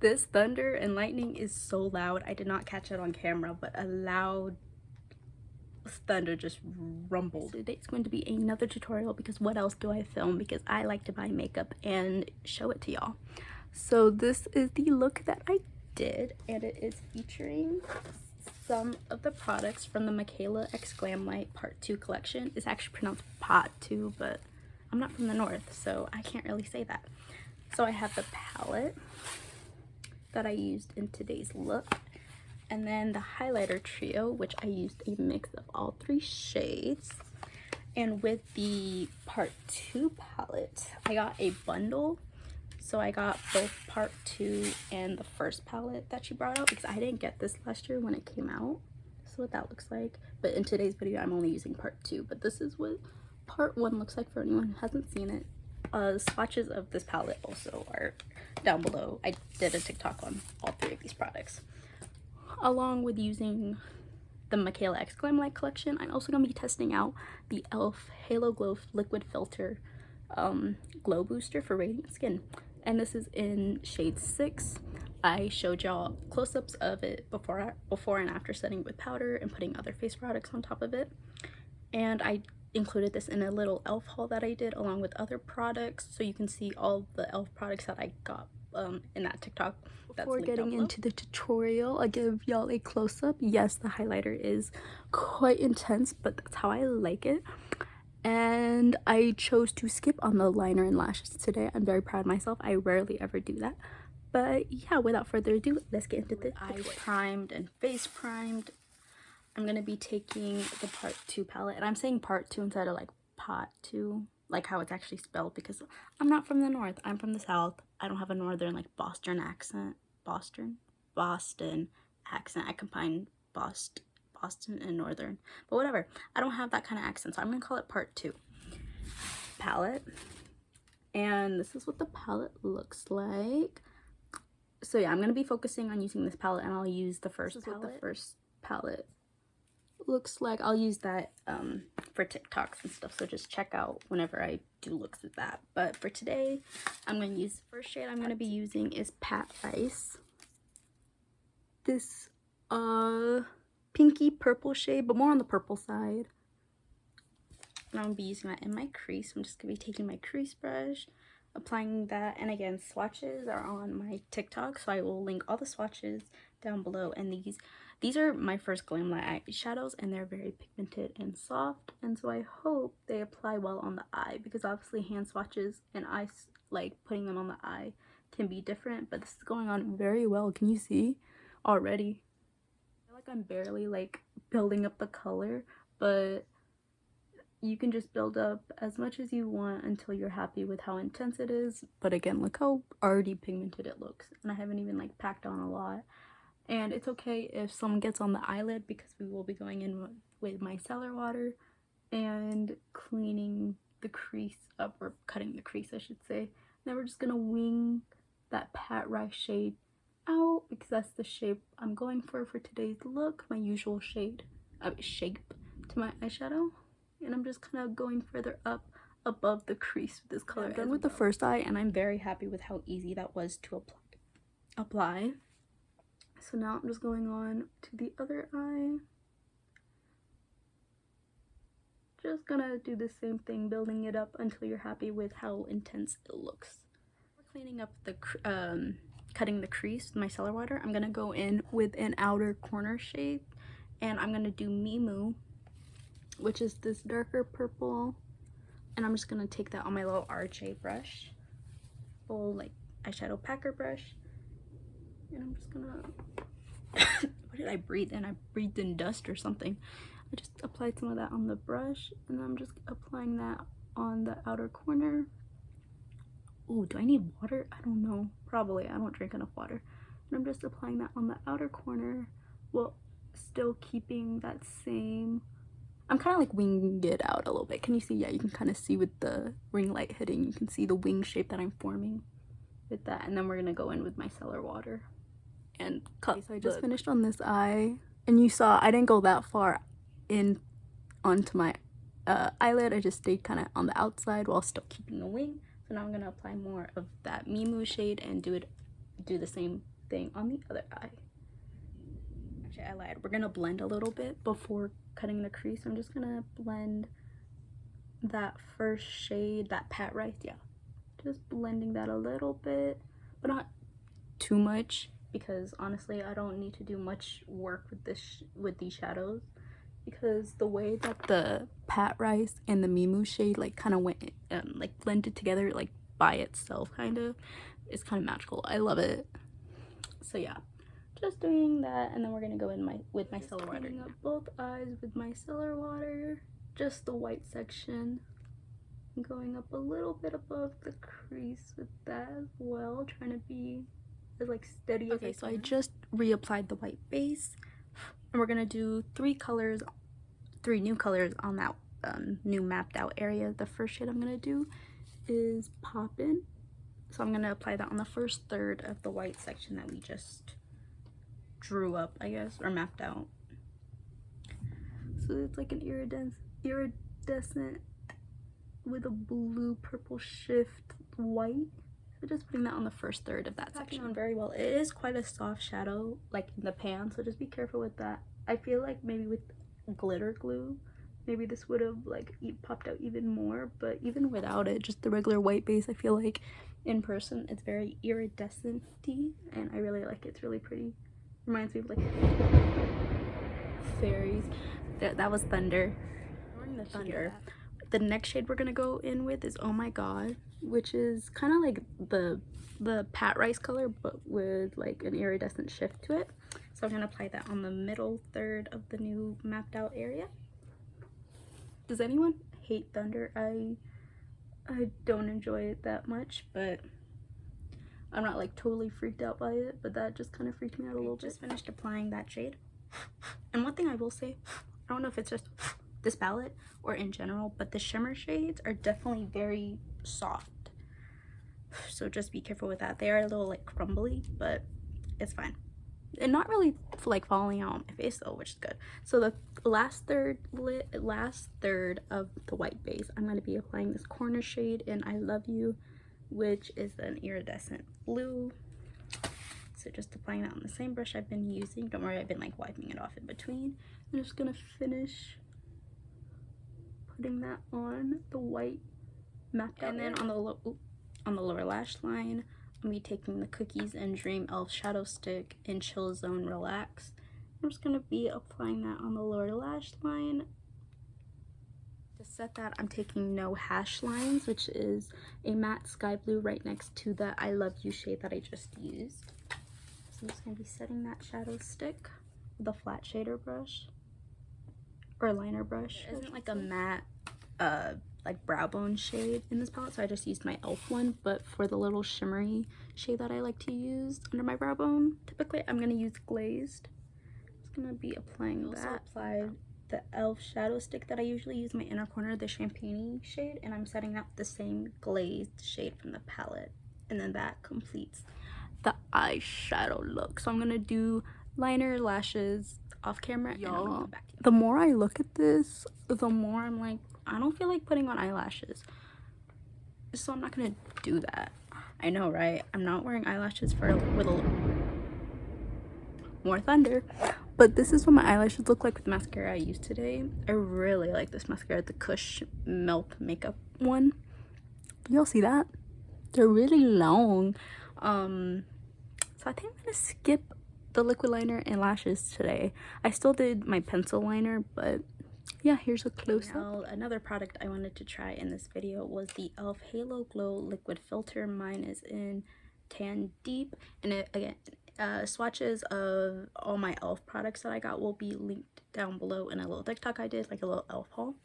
This thunder and lightning is so loud. I did not catch it on camera, but a loud thunder just rumbled. Today's going to be another tutorial because what else do I film? Because I like to buy makeup and show it to y'all. So this is the look that I did, and it is featuring some of the products from the Mikayla x Glamlite Part 2 collection. It's actually pronounced Pot 2, but I'm not from the north, so I can't really say that. So I have the palette that I used in today's look, and then the highlighter trio, which I used a mix of all 3 shades. And with the Part 2 palette, I got a bundle. So I got both Part 2 and the first palette that she brought out because I didn't get this last year when it came out. This is what that looks like. But in today's video, I'm only using Part 2. But this is what Part 1 looks like for anyone who hasn't seen it. Swatches of this palette also are down below. I did a TikTok on all 3 of these products. Along with using the Mikayla x Glamlite collection, I'm also going to be testing out the e.l.f. Halo Glow Liquid Filter Glow Booster for Radiant Skin. And this is in shade 6. I showed y'all close-ups of it before and after setting it with powder and putting other face products on top of it. And I included this in a little e.l.f. haul that I did along with other products, so you can see all the e.l.f. products that I got in that TikTok. Before getting into the tutorial, I'll give y'all a close-up. Yes, the highlighter is quite intense, but that's how I like it. And I chose to skip on the liner and lashes today. I'm very proud of myself. I rarely ever do that. But yeah, without further ado, let's get into this. I primed and face primed. I'm gonna be taking the Part 2 palette, and I'm saying Part 2 instead of like Pot 2, like how it's actually spelled, because I'm not from the north. I'm from the south. I don't have a northern like Boston accent. Boston accent. I combine Boston and northern, but whatever. I don't have that kind of accent, so I'm gonna call it Part 2 palette. And this is what the palette looks like. So yeah, I'm gonna be focusing on using this palette, and I'll use the first palette. What the first palette looks like. I'll use that for TikToks and stuff, so just check out whenever I do looks at that. But for today, I'm going to use the first shade I'm going to be using is Pat Ice. This pinky purple shade, but more on the purple side. And I'm going to be using that in my crease. I'm just going to be taking my crease brush, applying that, and again, swatches are on my TikTok, so I will link all the swatches down below. And these are my first Glamlite eyeshadows, and they're very pigmented and soft, and so I hope they apply well on the eye, because obviously hand swatches and eyes, like putting them on the eye, can be different, but this is going on very well. Can you see already? I feel like I'm barely like building up the color, but you can just build up as much as you want until you're happy with how intense it is. But again, look how already pigmented it looks, and I haven't even like packed on a lot. And it's okay if some gets on the eyelid, because we will be going in with micellar water and cleaning the crease up, or cutting the crease I should say. Then we're just gonna wing that Pat Rice shade out, because that's the shape I'm going for today's look, my usual shape to my eyeshadow. And I'm just kind of going further up above the crease with this color. I'm done with the first eye, and I'm very happy with how easy that was to apply. So now I'm just going on to the other eye. Just gonna do the same thing, building it up until you're happy with how intense it looks. For cleaning up the cutting the crease with micellar water, I'm gonna go in with an outer corner shade, and I'm gonna do Mimu, which is this darker purple, and I'm just gonna take that on my little RJ brush, little like eyeshadow packer brush, and I'm just gonna what did I breathe in? I breathed in dust or something. I just applied some of that on the brush, and then I'm just applying that on the outer corner. Oh, do I need water? I don't know. Probably. I don't drink enough water. And I'm just applying that on the outer corner, while still keeping that same... I'm kind of like winging it out a little bit. Can you see? Yeah, you can kind of see with the ring light hitting. You can see the wing shape that I'm forming with that. And then we're going to go in with micellar water and cut. Okay, so I just finished on this eye, and you saw I didn't go that far in onto my eyelid. I just stayed kind of on the outside while still keeping the wing. So now I'm going to apply more of that Mimu shade and do the same thing on the other eye. Actually, I lied. We're gonna blend a little bit before cutting the crease. I'm just gonna blend that first shade, that Paht Rice. Yeah, just blending that a little bit, but not too much, because honestly I don't need to do much work with this with these shadows, because the way that the Paht Rice and the Mimu shade like kind of went like blended together like by itself, kind of, it's kind of magical. I love it. So yeah, just doing that, and then we're gonna go in with my micellar water. Cleaning up both eyes with my micellar water, just the white section. I'm going up a little bit above the crease with that as well, trying to be as like steady as I can. So I just reapplied the white base, and we're gonna do three new colors on that new mapped out area. The first shade I'm gonna do is Poppin', so I'm gonna apply that on the first third of the white section that we just drew up, I guess, or mapped out. So it's like an iridescent with a blue purple shift white. So just putting that on the first third of that section. On very well. It is quite a soft shadow like in the pan, so just be careful with that. I feel like maybe with glitter glue maybe this would have like popped out even more, but even without it, just the regular white base, I feel like in person it's very iridescent-y, and I really like it. It's really pretty. Reminds me of like fairies. That was thunder. Ignoring the thunder, the next shade we're gonna go in with is Oh My God, which is kind of like the Paht Rice color, but with like an iridescent shift to it. So I'm gonna apply that on the middle third of the new mapped out area. Does anyone hate thunder? I don't enjoy it that much, but I'm not like totally freaked out by it, but that just kind of freaked me out a little bit. Just finished applying that shade. And one thing I will say, I don't know if it's just this palette or in general, but the shimmer shades are definitely very soft, so just be careful with that. They are a little like crumbly, but it's fine, and not really like falling out on my face though, which is good. So the last third of the white base, I'm going to be applying this corner shade in I Love You, which is an iridescent blue. So just applying that on the same brush I've been using. Don't worry, I've been like wiping it off in between. I'm just gonna finish putting that on the white mapped out, and then on the lower lash line, I'm gonna be taking the Cookies and Dream Elf Shadow Stick in Chill Zone Relax. I'm just gonna be applying that on the lower lash line. To set that, I'm taking No Hash Lines, which is a matte sky blue right next to the I Love You shade that I just used. So I'm just gonna be setting that shadow stick with a flat shader brush or liner brush. It isn't like a matte like brow bone shade in this palette, so I just used my elf one, but for the little shimmery shade that I like to use under my brow bone, typically I'm gonna use glazed. Just gonna be applying that. Also applied the elf shadow stick that I usually use in my inner corner, the champagne shade, and I'm setting that with the same glazed shade from the palette, and then that completes the eyeshadow look. So I'm gonna do liner, lashes off camera. Y'all, the more I look at this, the more I'm like, I don't feel like putting on eyelashes, so I'm not gonna do that. I know, right? I'm not wearing eyelashes with a little more thunder, but this is what my eyelashes look like with the mascara I used today. I really like this mascara, the Kush Milk Makeup one. Y'all see that? They're really long. So I think I'm gonna skip the liquid liner and lashes today. I still did my pencil liner, but yeah, here's a close-up. Now, another product I wanted to try in this video was the e.l.f. Halo Glow Liquid Filter. Mine is in Tan Deep, and it, again, swatches of all my e.l.f. products that I got will be linked down below in a little TikTok I did, like a little e.l.f. haul.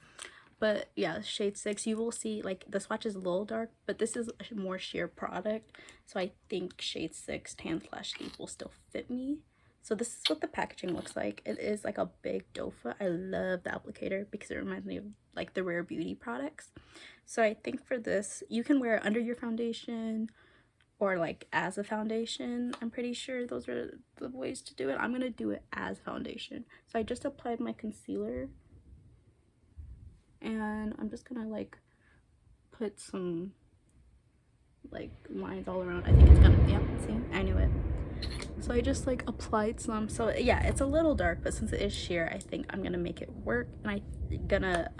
But yeah, shade 6, you will see like the swatch is a little dark, but this is a more sheer product, so I think shade 6 Tan/Deep will still fit me. So this is what the packaging looks like. It is like a big dofa. I love the applicator because it reminds me of like the Rare Beauty products. So I think for this, you can wear it under your foundation or like as a foundation. I'm pretty sure those are the ways to do it. I'm gonna do it as foundation. So I just applied my concealer, and I'm just gonna like put some like lines all around. I think it's gonna, yeah, see, I knew it. So I just like applied some. So yeah, it's a little dark, but since it is sheer, I think I'm gonna make it work. And I'm gonna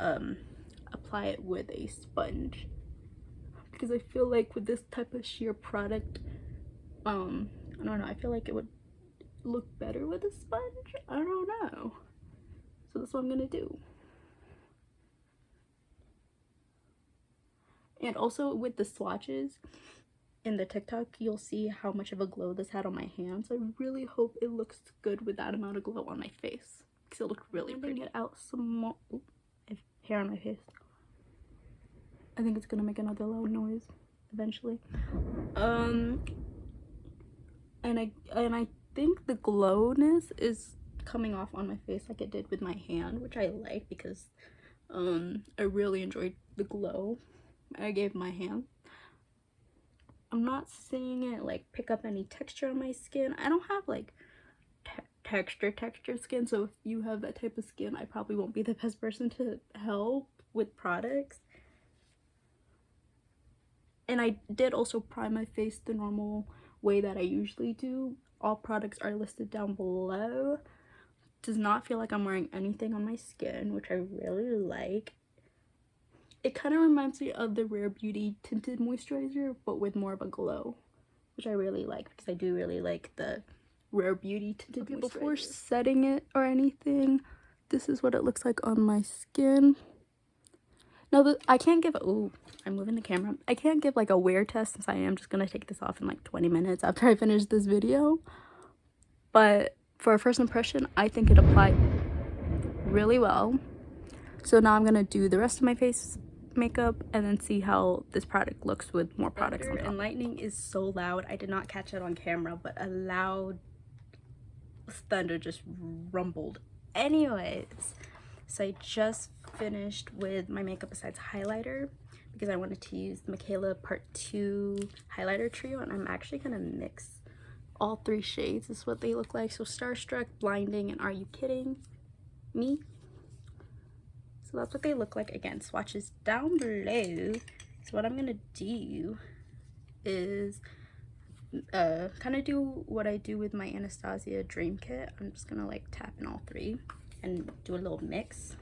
apply it with a sponge, because I feel like with this type of sheer product, I don't know, I feel like it would look better with a sponge. I don't know. So that's what I'm gonna do. And also with the swatches in the TikTok, you'll see how much of a glow this had on my hands. I really hope it looks good with that amount of glow on my face, because it looked really pretty. It out some more. Ooh, I have hair on my face. I think it's gonna make another loud noise eventually. And I think the glowness is coming off on my face like it did with my hand, which I like, because I really enjoyed the glow I gave my hand. I'm not seeing it like pick up any texture on my skin. I don't have like texture skin, so if you have that type of skin, I probably won't be the best person to help with products. And I did also prime my face the normal way that I usually do. All products are listed down below. Does not feel like I'm wearing anything on my skin, which I really like. It kind of reminds me of the Rare Beauty tinted moisturizer, but with more of a glow, which I really like, because I do really like the Rare Beauty tinted moisturizer. Before setting it or anything, this is what it looks like on my skin. Now, I can't give, oh, I'm moving the camera. I can't give like a wear test, since I am just gonna take this off in like 20 minutes after I finish this video. But for a first impression, I think it applied really well. So now I'm gonna do the rest of my face makeup and then see how this product looks with more products on top. And lightning is so loud. I did not catch it on camera, but a loud thunder just rumbled. Anyways, so I just finished with my makeup besides highlighter, because I wanted to use the Mikayla Part 2 highlighter trio, and I'm actually gonna mix all 3 shades. This is what they look like. So Starstruck, Blinding, and Are You Kidding Me? So that's what they look like. Again, swatches down below. So what I'm gonna do is kind of do what I do with my Anastasia Dream Kit. I'm just gonna like tap in all 3 and do a little mix.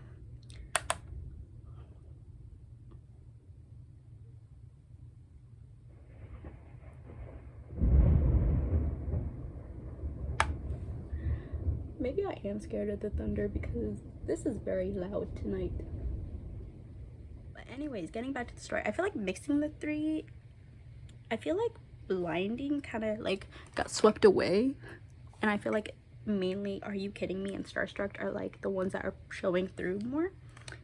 Maybe I am scared of the thunder, because this is very loud tonight. But anyways, getting back to the story, I feel like mixing the 3, I feel like Blinding kind of like got swept away, and I feel like mainly Are You Kidding Me and Starstruck are like the ones that are showing through more.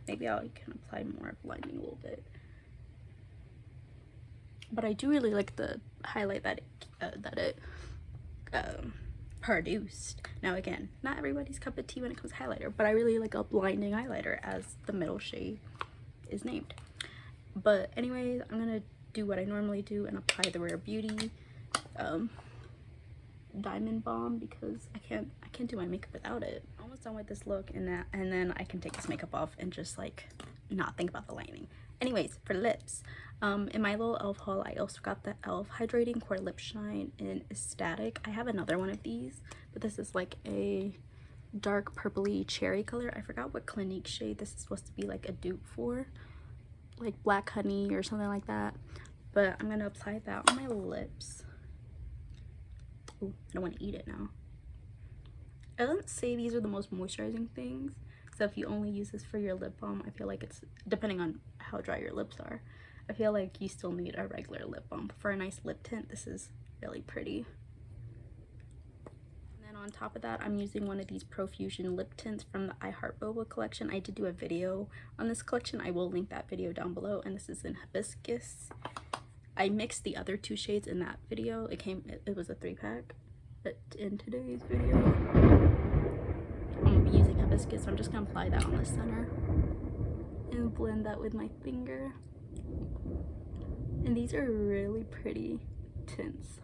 Maybe I can apply more Blinding a little bit. But I do really like the highlight that it produced. Now again, not everybody's cup of tea when it comes to highlighter, but I really like a Blinding highlighter, as the middle shade is named. But anyways, I'm gonna do what I normally do and apply the Rare Beauty Diamond Balm, because I can't do my makeup without it. Almost done with this look, and then I can take this makeup off and just like not think about the lining. Anyways, for lips, in my little e.l.f. haul, I also got the e.l.f. Hydrating Core Lip Shine in Ecstatic. I have another one of these, but this is like a dark purpley cherry color. I forgot what Clinique shade this is supposed to be like a dupe for, like Black Honey or something like that. But I'm gonna apply that on my lips. Ooh, I don't want to eat it now. It doesn't say these are the most moisturizing things, so if you only use this for your lip balm, I feel like it's, depending on how dry your lips are, I feel like you still need a regular lip balm. But for a nice lip tint, this is really pretty. And then on top of that, I'm using one of these Profusion lip tints from the I Heart Boba collection. I did do a video on this collection. I will link that video down below, and this is in Hibiscus. I mixed the other 2 shades in that video. It was a 3-pack, but in today's video, I'm gonna be using Hibiscus, so I'm just gonna apply that on the center and blend that with my finger. And these are really pretty tints.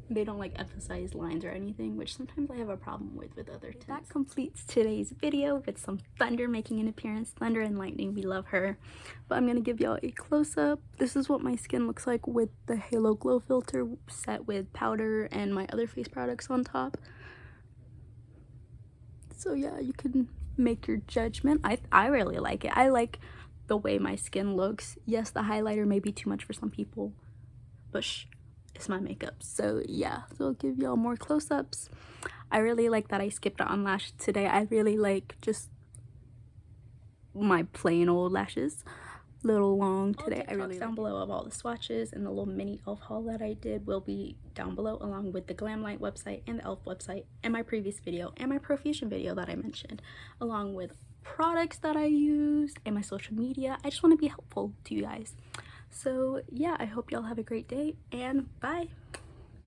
they don't like emphasize lines or anything, which sometimes I have a problem with other tints. That completes today's video with some Thunder making an appearance. Thunder and Lightning, we love her. But I'm gonna give y'all a close-up. This is what my skin looks like with the Halo Glow filter set with powder and my other face products on top. So yeah, you can make your judgment. I really like it. I like the way my skin looks. Yes, the highlighter may be too much for some people, but shh, it's my makeup. So yeah, so I'll give y'all more close-ups. I really like that I skipped on lashes today. I really like just my plain old lashes, little long today. I really down below of all the swatches, and the little mini elf haul that I did will be down below, along with the Glamlite website and the elf website and my previous video and my profusion video that I mentioned, along with products that I use and my social media. I just want to be helpful to you guys. So yeah, I hope y'all have a great day, and bye.